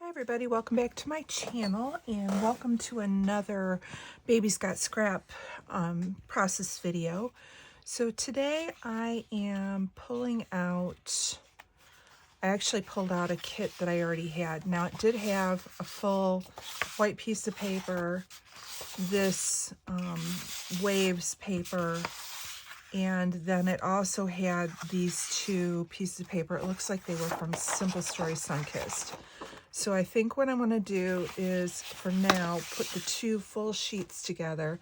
Hi everybody, welcome back to my channel and welcome to another Baby's Got Scrap process video. So today I am pulling out, I actually pulled out a kit that I already had. Now it did have a full white piece of paper, this waves paper, and then it also had these two pieces of paper. It looks like they were from Simple Story Sunkissed. So I think what I'm going to do is, for now, put the two full sheets together.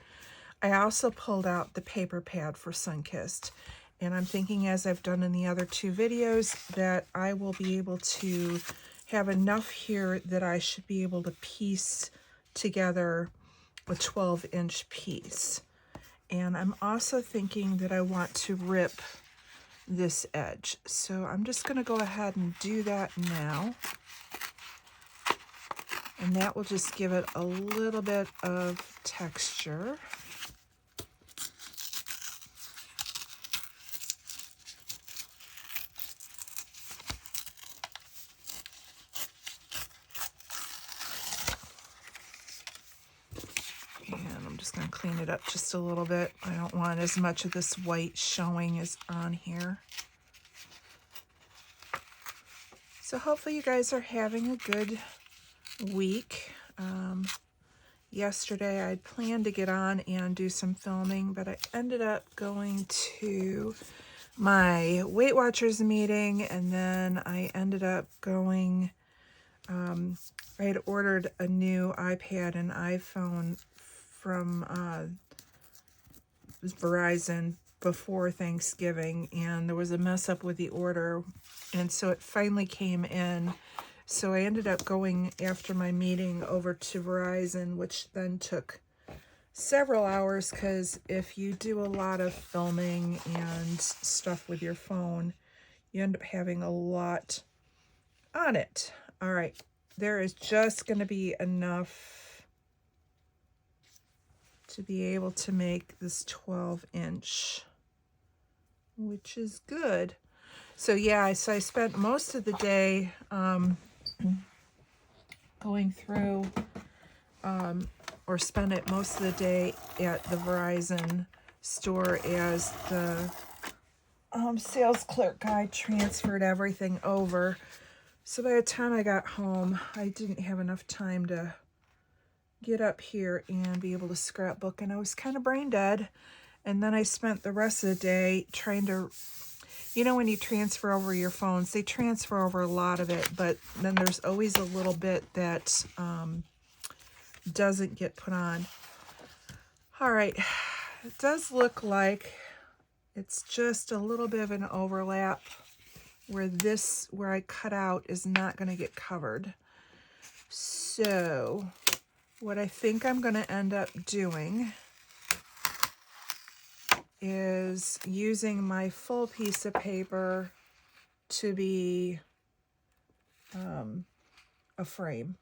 I also pulled out the paper pad for Sunkissed. And I'm thinking, as I've done in the other two videos, that I will be able to have enough here that I should be able to piece together a 12-inch piece. And I'm also thinking that I want to rip this edge. So I'm just going to go ahead and do that now. And that will just give it a little bit of texture. And I'm just going to clean it up just a little bit. I don't want as much of this white showing as on here. So hopefully you guys are having a good week. Yesterday I planned to get on and do some filming, but I ended up going to my Weight Watchers meeting, and then I ended up going, I had ordered a new iPad and iPhone from Verizon before Thanksgiving, and there was a mess up with the order, and so it finally came in. So I ended up going after my meeting over to Verizon, which then took several hours, because if you do a lot of filming and stuff with your phone, you end up having a lot on it. All right, there is just going to be enough to be able to make this 12-inch, which is good. So yeah, so I spent most of the day going through, or spent it most of the day at the Verizon store as the sales clerk guy transferred everything over. So by the time I got home, I didn't have enough time to get up here and be able to scrapbook, and I was kind of brain dead. And then I spent the rest of the day trying to, you know, when you transfer over your phones, they transfer over a lot of it, but then there's always a little bit that doesn't get put on. All right, it does look like it's just a little bit of an overlap where this, where I cut out, is not going to get covered. So what I think I'm going to end up doing is using my full piece of paper to be a frame,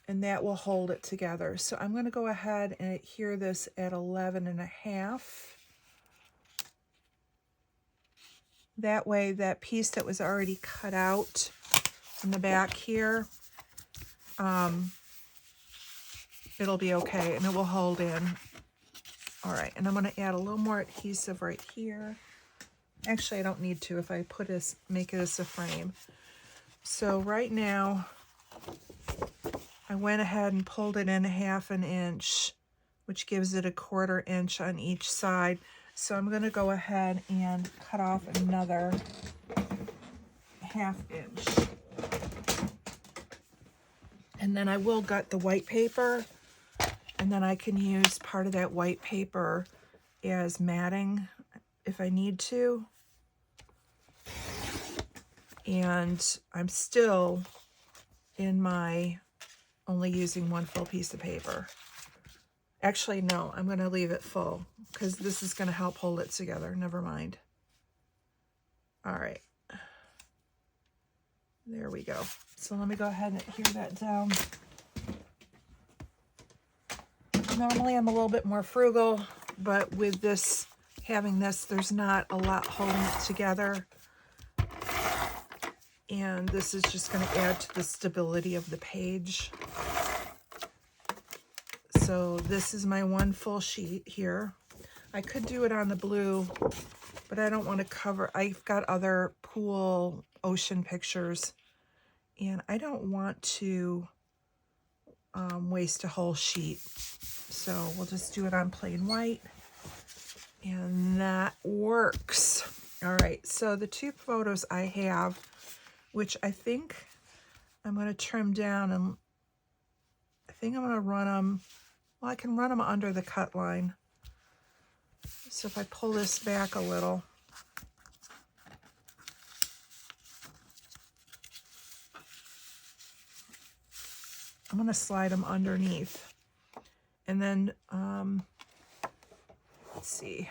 and that will hold it together. So I'm going to go ahead and adhere this at 11.5. That way that piece that was already cut out in the back here, it'll be okay and it will hold in. All right, and I'm going to add a little more adhesive right here. Actually, I don't need to if I put this, make this a frame. So right now, I went ahead and pulled it in 1/2 inch, which gives it 1/4 inch on each side. So I'm going to go ahead and cut off another 1/2 inch. And then I will gut the white paper, and then I can use part of that white paper as matting if I need to. And I'm still in my only using one full piece of paper. Actually, no, I'm going to leave it full because this is going to help hold it together. Never mind. All right. There we go. So let me go ahead and adhere that down. Normally I'm a little bit more frugal, but with this, having this, there's not a lot holding it together. And this is just going to add to the stability of the page. So this is my one full sheet here. I could do it on the blue, but I don't want to cover. I've got other pool ocean pictures, and I don't want to waste a whole sheet. So we'll just do it on plain white, and that works. All right, so the two photos I have, which I think I'm going to trim down, and I think I'm going to run them, well, I can run them under the cut line. So if I pull this back a little, I'm going to slide them underneath. And then, let's see.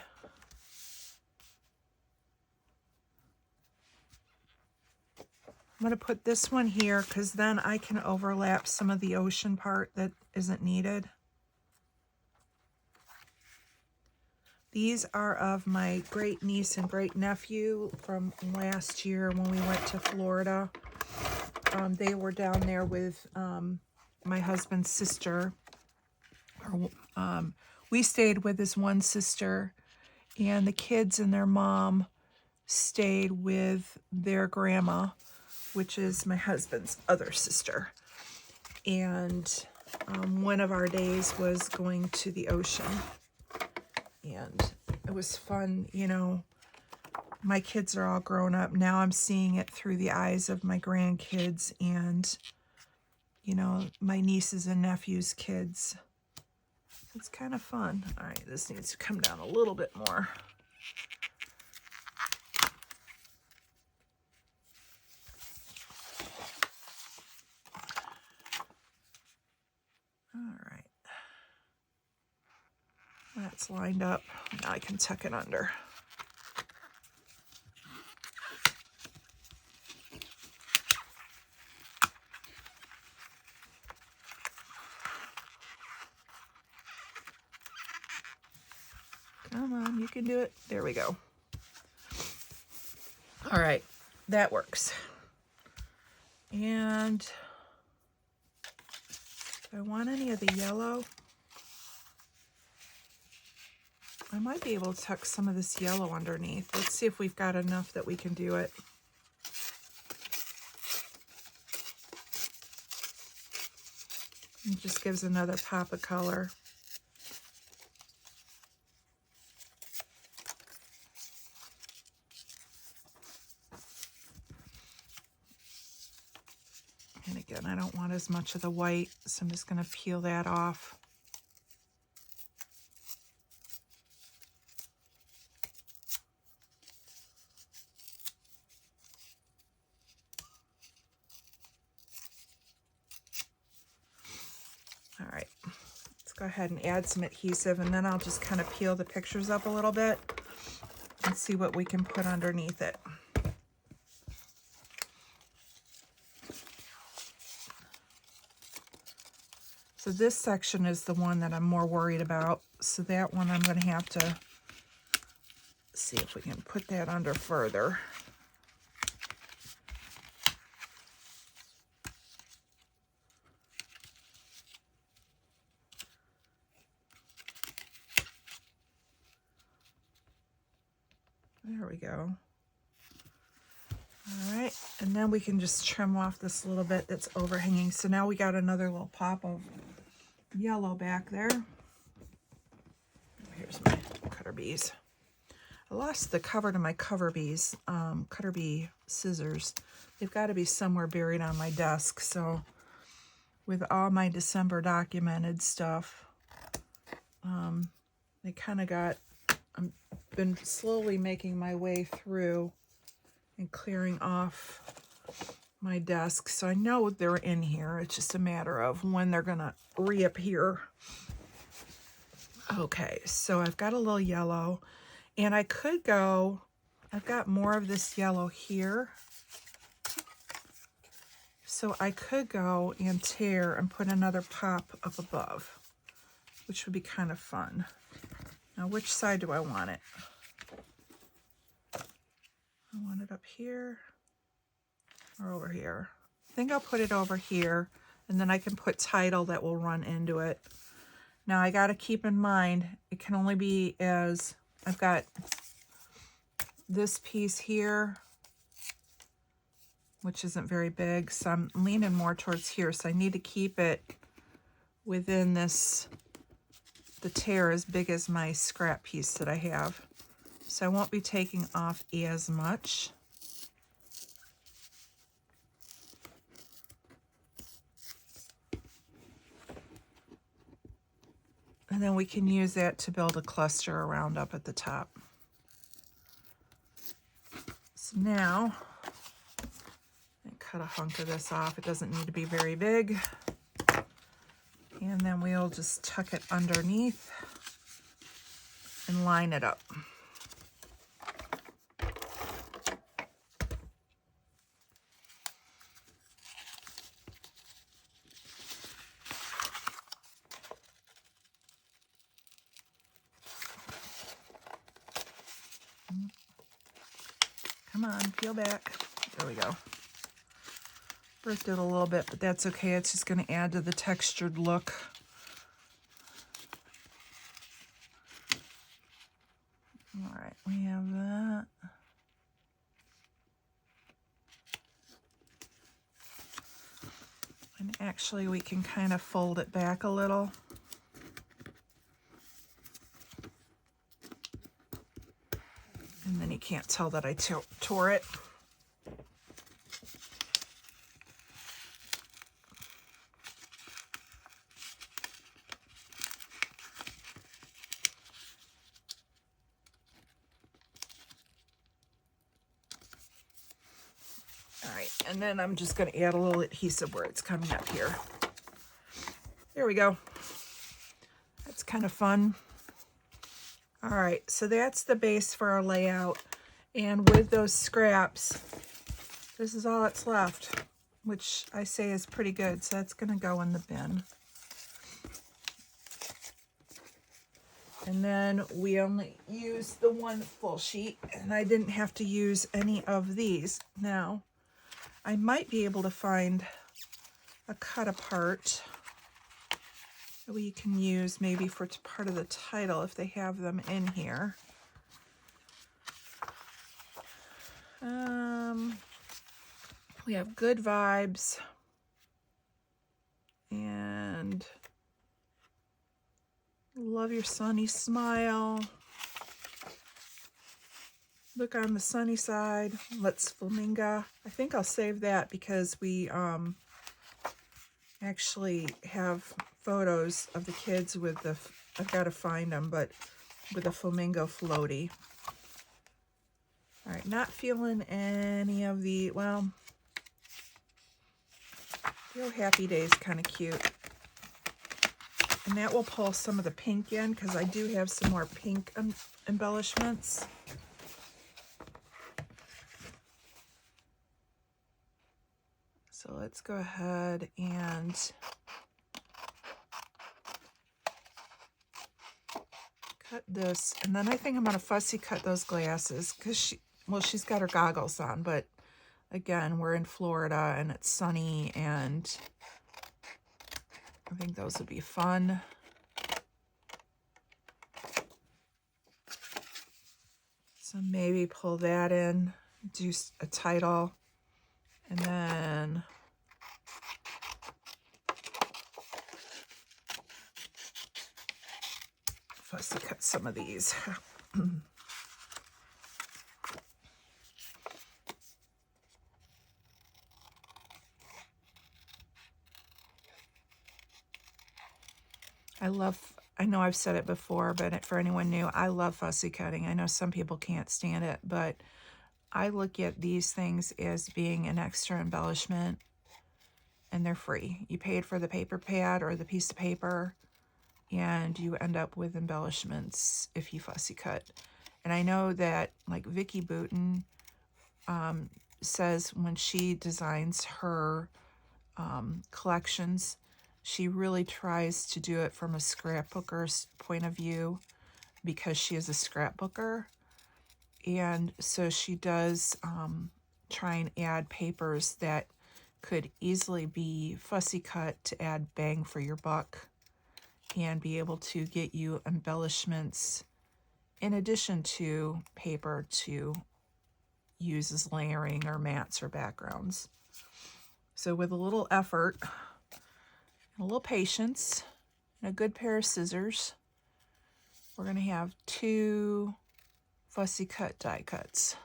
I'm going to put this one here because then I can overlap some of the ocean part that isn't needed. These are of my great niece and great nephew from last year when we went to Florida. They were down there with my husband's sister. We stayed with his one sister, and the kids and their mom stayed with their grandma, which is my husband's other sister. And one of our days was going to the ocean. And it was fun, you know. My kids are all grown up. Now I'm seeing it through the eyes of my grandkids and, you know, my nieces and nephews' kids. It's kind of fun. All right, this needs to come down a little bit more. All right. That's lined up. Now I can tuck it under. Come on, you can do it. There we go. All right, that works. And do I want any of the yellow? I might be able to tuck some of this yellow underneath. Let's see if we've got enough that we can do it. It just gives another pop of color. And again, I don't want as much of the white, so I'm just going to peel that off. All right, let's go ahead and add some adhesive, and then I'll just kind of peel the pictures up a little bit and see what we can put underneath it. So this section is the one that I'm more worried about. So that one I'm going to have to see if we can put that under further. There we go. All right, and then we can just trim off this little bit that's overhanging. So now we got another little pop of yellow back there. Here's my cutter bees. I lost the cover to my cutter bee scissors. They've got to be somewhere buried on my desk. So with all my December documented stuff, they kind of got, I've been slowly making my way through and clearing off my desk. So I know they're in here. It's just a matter of when they're going to reappear. Okay, so I've got a little yellow, and I could go, I've got more of this yellow here. So I could go and tear and put another pop up above, which would be kind of fun. Now, which side do I want it? I want it up here. or over here? I think I'll put it over here, and then I can put title that will run into it. Now I got to keep in mind, it can only be as, I've got this piece here, which isn't very big, so I'm leaning more towards here, so I need to keep it within this, the tear as big as my scrap piece that I have. So I won't be taking off as much. And then we can use that to build a cluster around up at the top. So now, I cut a hunk of this off. It doesn't need to be very big. And then we'll just tuck it underneath and line it up. Come on, peel back. There we go. Burnt it a little bit, but that's okay. It's just going to add to the textured look. All right, we have that. And actually, we can kind of fold it back a little. And then you can't tell that I tore it. All right, and then I'm just going to add a little adhesive where it's coming up here. There we go. That's kind of fun. All right, so that's the base for our layout. And with those scraps, this is all that's left, which I say is pretty good. So that's going to go in the bin. And then we only use the one full sheet, and I didn't have to use any of these. Now, I might be able to find a cut apart that we can use maybe for part of the title if they have them in here. We have Good Vibes and Love Your Sunny Smile. Look on the sunny side. Let's Flamingo. I think I'll save that because we actually have photos of the kids with the, I've got to find them, but with a flamingo floaty. All right, not feeling any of the, well, Feel Happy Days kind of cute. And that will pull some of the pink in because I do have some more pink embellishments. So let's go ahead and cut this. And then I think I'm going to fussy cut those glasses because she's got her goggles on, but again, we're in Florida and it's sunny and I think those would be fun. So maybe pull that in, do a title, and then fussy cut some of these. I know I've said it before, but for anyone new, I love fussy cutting. I know some people can't stand it, but I look at these things as being an extra embellishment, and they're free. You paid for the paper pad or the piece of paper, and you end up with embellishments if you fussy cut. And I know that, like, Vicky Booten says when she designs her collections, she really tries to do it from a scrapbooker's point of view because she is a scrapbooker. And so she does try and add papers that could easily be fussy cut to add bang for your buck and be able to get you embellishments in addition to paper to use as layering or mats or backgrounds. So with a little effort, and a little patience, and a good pair of scissors, we're going to have 2 fussy cut die cuts.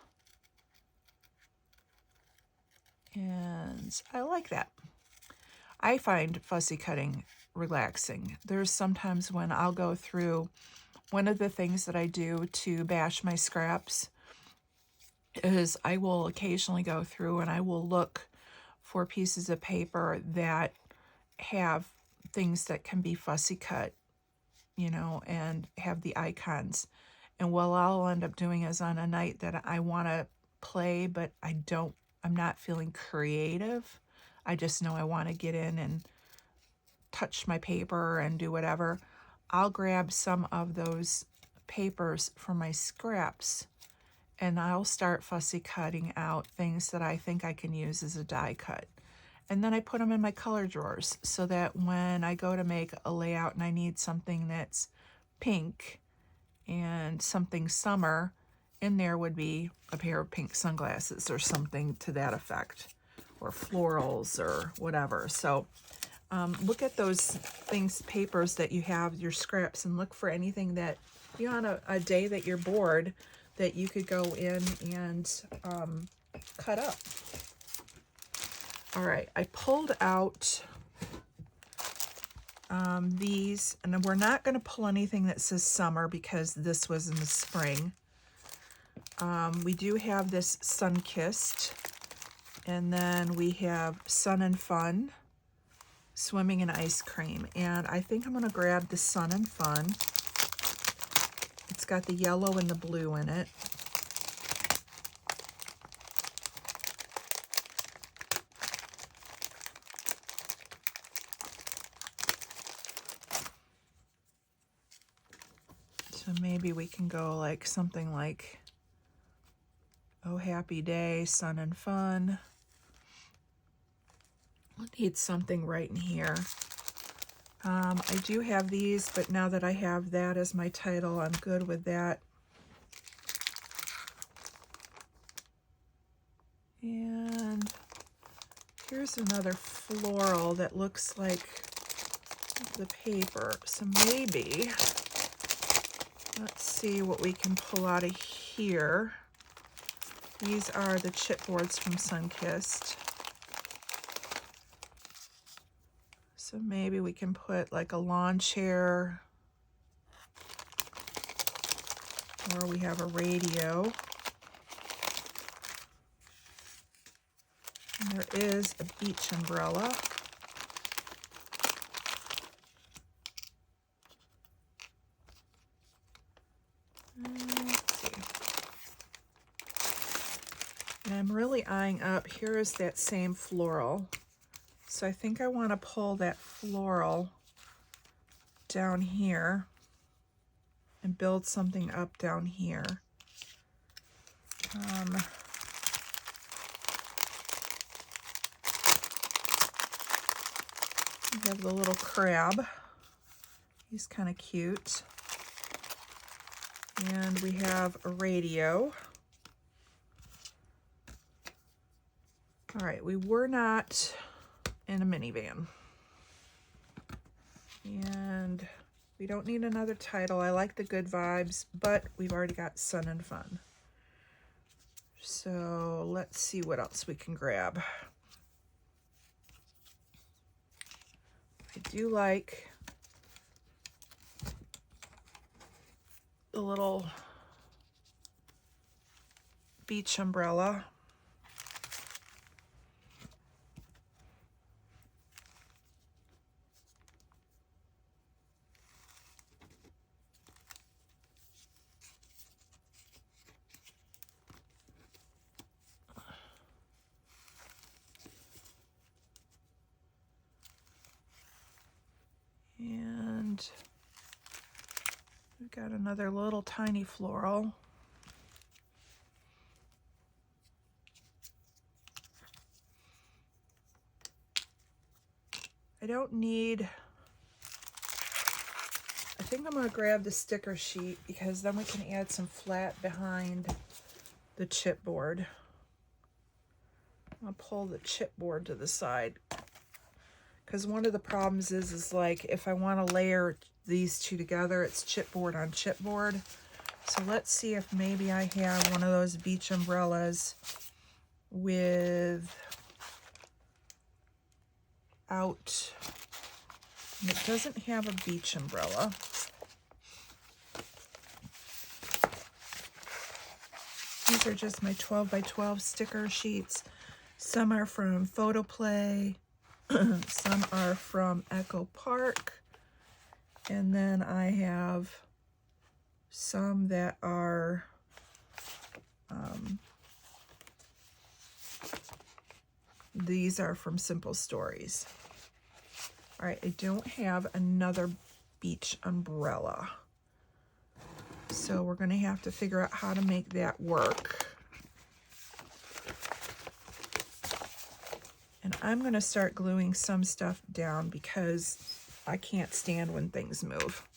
And I like that. I find fussy cutting relaxing. There's sometimes when I'll go through, one of the things that I do to bash my scraps is I will occasionally go through and I will look for pieces of paper that have things that can be fussy cut, you know, and have the icons. And what I'll end up doing is on a night that I want to play, but I'm not feeling creative. I just know I want to get in and touch my paper and do whatever. I'll grab some of those papers from my scraps and I'll start fussy cutting out things that I think I can use as a die cut. And then I put them in my color drawers so that when I go to make a layout and I need something that's pink and something summer, in there would be a pair of pink sunglasses or something to that effect, or florals or whatever. So look at those things, papers that you have, your scraps, and look for anything that, you know, on a day that you're bored, that you could go in and cut up. All right, I pulled out these, and we're not going to pull anything that says summer because this was in the spring. We do have this Sun-Kissed, and then we have Sun and Fun, Swimming in Ice Cream, and I think I'm going to grab the Sun and Fun. It's got the yellow and the blue in it. So maybe we can go like something like, oh, happy day, sun and fun. We'll need something right in here. I do have these, but now that I have that as my title, I'm good with that. And here's another floral that looks like the paper. So maybe, let's see what we can pull out of here. These are the chipboards from Sun-Kissed. So maybe we can put like a lawn chair, or we have a radio. And there is a beach umbrella. Let's see. And I'm really eyeing up, here is that same floral. So I think I want to pull that floral down here and build something up down here. We have the little crab. He's kind of cute. And we have a radio. All right, we were not in a minivan. And we don't need another title. I like the good vibes, but we've already got Sun and Fun. So let's see what else we can grab. I do like the little beach umbrella. And we've got another little tiny floral. I don't need, I think I'm going to grab the sticker sheet because then we can add some flat behind the chipboard. I'll pull the chipboard to the side because one of the problems is like if I want to layer these two together, it's chipboard on chipboard. So let's see if maybe I have one of those beach umbrellas without, and it doesn't have a beach umbrella. These are just my 12 by 12 sticker sheets. Some are from Photo Play, some are from Echo Park, and then I have some that are these are from Simple Stories. All right, I don't have another beach umbrella, so we're going to have to figure out how to make that work. And I'm going to start gluing some stuff down because I can't stand when things move.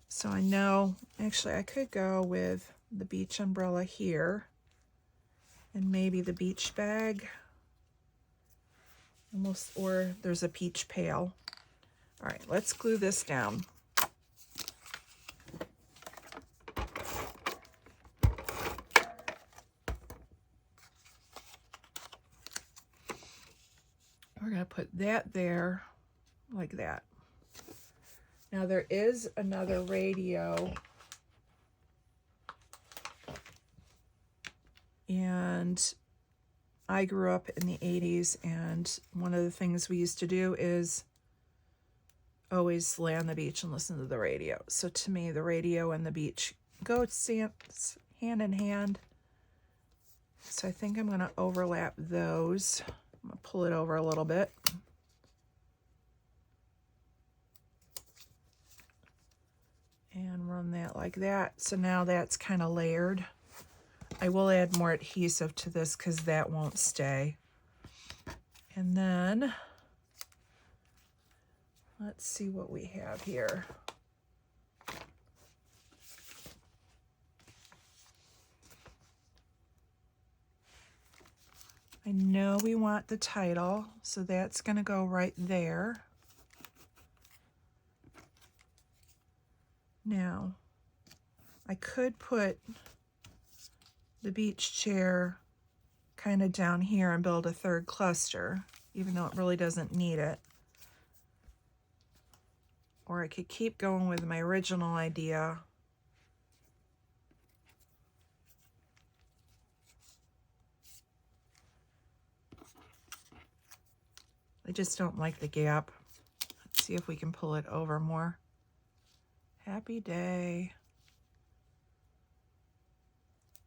So I know, actually I could go with the beach umbrella here and maybe the beach bag. Almost, or there's a peach pail. All right, let's glue this down. We're going to put that there like that. Now there is another radio, and I grew up in the 80s, and one of the things we used to do is always lay on the beach and listen to the radio. So to me, the radio and the beach go hand in hand. So I think I'm going to overlap those. I'm going to pull it over a little bit. And run that like that. So now that's kind of layered. I will add more adhesive to this because that won't stay. And then let's see what we have here. I know we want the title, so that's going to go right there. Now, I could put the beach chair kind of down here and build a third cluster, even though it really doesn't need it. Or I could keep going with my original idea. I just don't like the gap. Let's see if we can pull it over more. Happy day.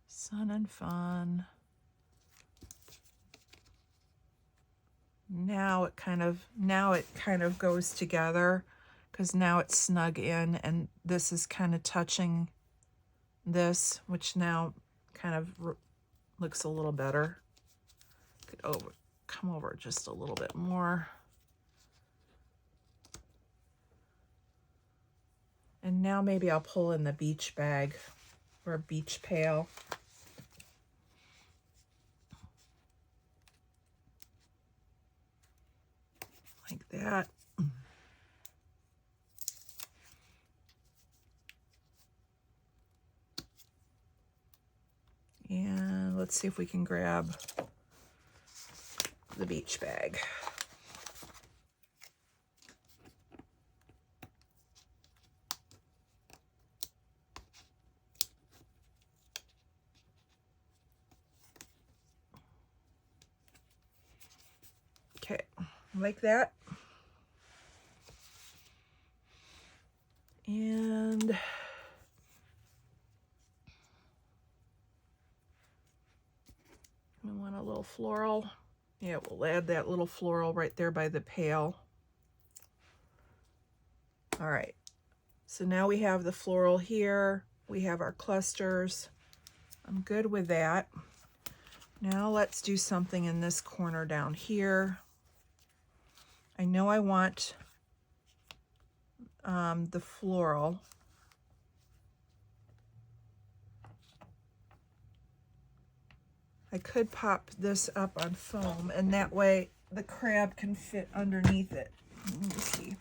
Sun and fun. Now it kind of goes together because now it's snug in, and this is kind of touching this, which now kind of looks a little better. Could come over just a little bit more. And now maybe I'll pull in the beach bag or a beach pail. Like that. And let's see if we can grab the beach bag. Okay, like that. And we want a little floral. Yeah, we'll add that little floral right there by the pail. All right, so now we have the floral here. We have our clusters. I'm good with that. Now let's do something in this corner down here. I know I want the floral. I could pop this up on foam, and that way the crab can fit underneath it. Let me see.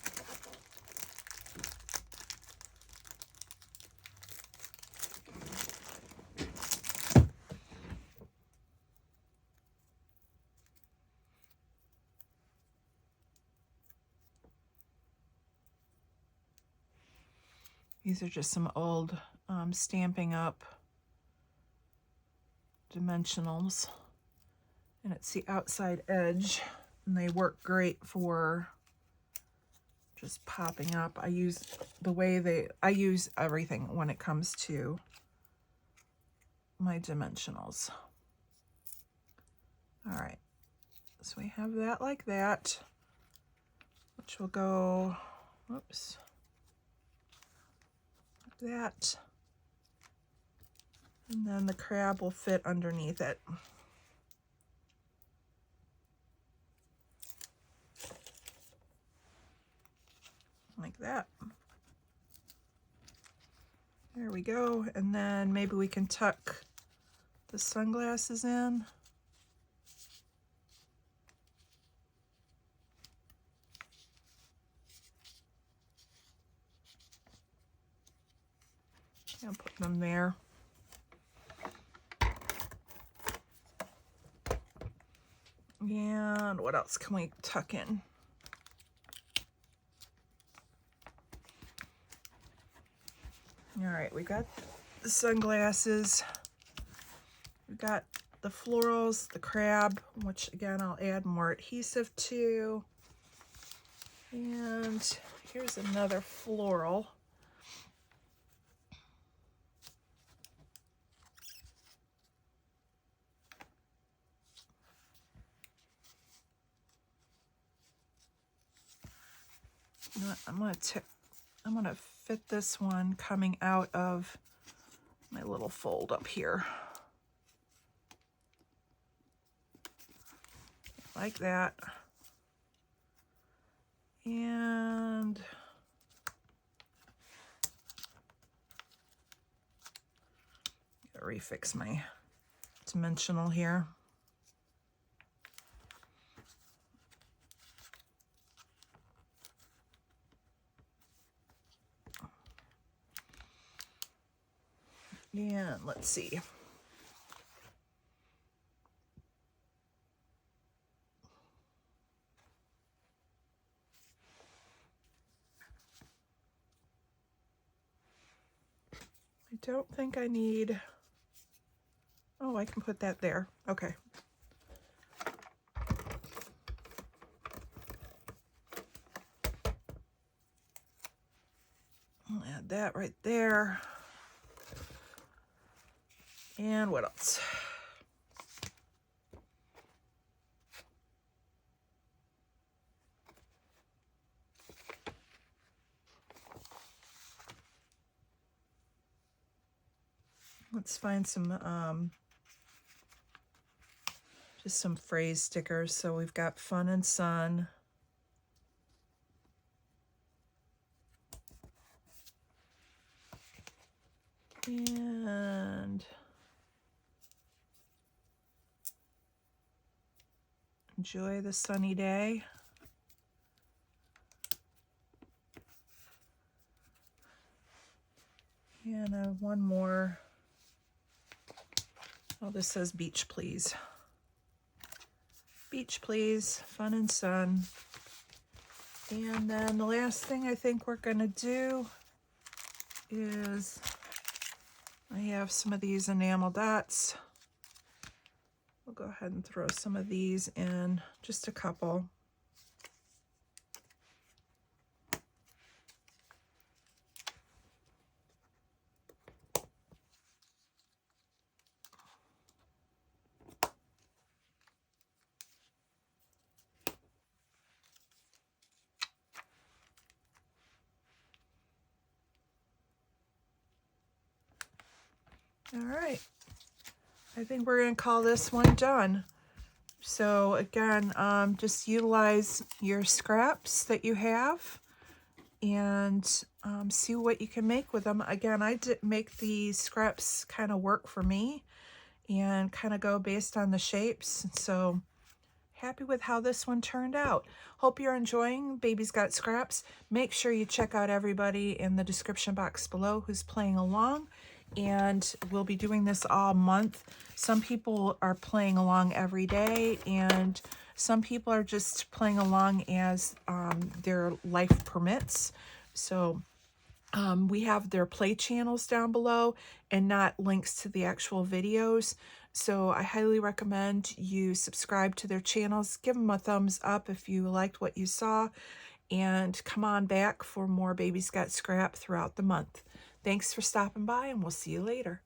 These are just some old Stampin' Up! Dimensionals, and it's the outside edge, and they work great for just popping up. I use everything when it comes to my dimensionals. All right, so we have that like that, which will go, whoops, like that, and then the crab will fit underneath it. Like that. There we go. And then maybe we can tuck the sunglasses in. And put them there. And what else can we tuck in? All right, we got the sunglasses. We got the florals, the crab, which again, I'll add more adhesive to. And here's another floral. You know what, I'm gonna fit this one coming out of my little fold up here. Like that. And gotta refix my dimensional here. And let's see. I don't think I need, oh, I can put that there. Okay. I'll add that right there. And what else? Let's find some, just some phrase stickers. So we've got Fun and Sun. And enjoy the sunny day. And one more. Oh, this says beach, please. Beach, please. Fun and sun. And then the last thing I think we're going to do is I have some of these enamel dots. We'll go ahead and throw some of these in, just a couple. All right, I think we're going to call this one done. So again, just utilize your scraps that you have and see what you can make with them. Again, I did make the scraps kind of work for me and kind of go based on the shapes. So happy with how this one turned out. Hope you're enjoying Baby's Got Scraps. Make sure you check out everybody in the description box below who's playing along. And we'll be doing this all month. Some people are playing along every day, and some people are just playing along as their life permits. So we have their play channels down below and not links to the actual videos. So I highly recommend you subscribe to their channels. Give them a thumbs up if you liked what you saw. And come on back for more Baby's Got Scrap throughout the month. Thanks for stopping by, and we'll see you later.